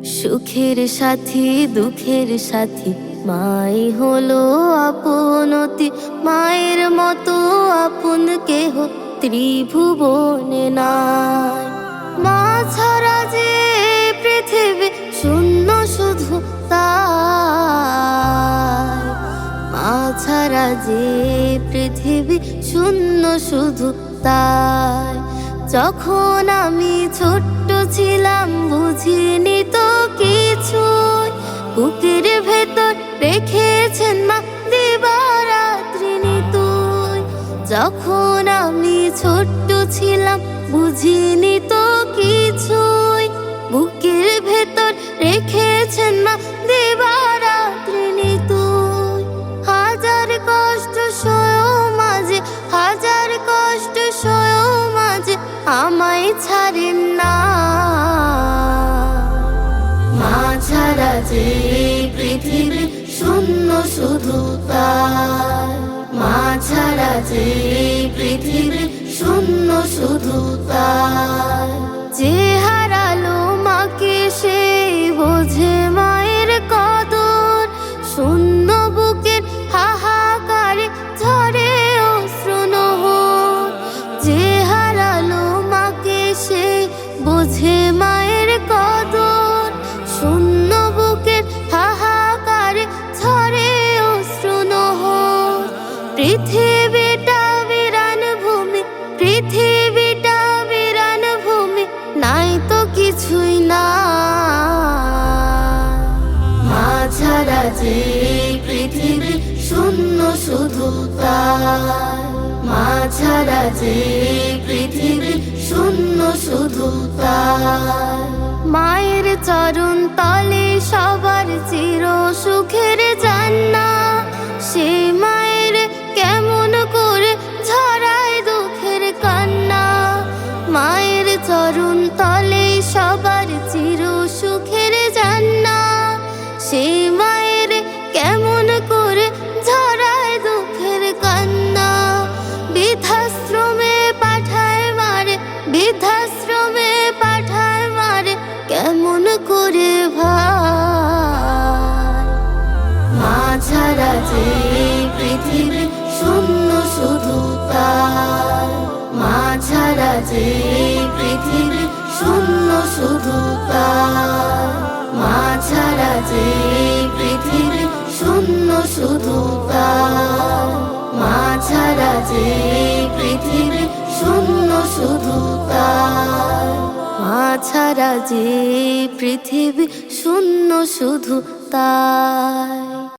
সুখের সাথী দুঃখের সাথী মাই হলো আপনতি। মায়ের মতো আপন কেহ ত্রিভুবনে নাই। মা ছাড়া যে পৃথিবী শূন্য শুধু তাই। মা ছাড়া যে পৃথিবী শূন্য শুধু তাই। যখন আমি ছোট্ট ছিলাম বুঝিনি তো কিছুই। বুকের ভেতর রেখেছেন মা দিবারাত্রি নিতুই। যখন আমি ছোট্ট ছিলাম বুঝিনি তো কিছুই। বুকের ভেতর রেখেছেন মা দিবারাত্রি নিতুই। হাজার কষ্ট সয়েও মাঝে, হাজার কষ্ট সয়েও মাঝে আমায় ছাড়েন না। মা ছাড়া যে পৃথিবী শূন্য শুধু তাই। মা ছাড়া যে পৃথিবী শূন্য শুধু তাই। যে হারালো মাকে সে বোঝে মায়ের কদর। শূন্য বুকের হাহাকারে ঝরে অশ্রু নহর। যে হারালো মাকে সে বোঝে মায়ের কদর। শূন্য বুকের হাহাকারে ঝরে অশ্রু নহর। পৃথিবীটা বিরান ভূমি, পৃথিবীটা বিরান ভূমি, নাই তো কিছুই না। মা ছাড়া যে পৃথিবী শূন্য শুধু তাই। মা ছাড়া যে পৃথিবী শূন্য শুধু তাই। মায়ের চরণ তলে সবার চির সুখের জান্নাত। সে মায়ের কেমন করে ঝরায় দুঃখের কান্না। মায়ের চরণ তলে সবার চির সুখের জান্নাত। সে মায়ের কেমন করে ঝরায় দুঃখের কান্না। বৃদ্ধাশ্রমে পাঠায় মারে, বৃদ্ধাশ্রমে পাঠায় মারে কেমন করে ভাই। মা ছাড়া যে পৃথিবী শূন্য শুধু তাই। মা ছাড়া যে পৃথিবী শূন্য শুধু তাই। মা ছাড়া যে পৃথিবী শূন্য শুধু তাই। মা ছাড়া যে পৃথিবী শূন্য শুধু তাই। মা ছাড়া যে পৃথিবী শূন্য শুধু তাই।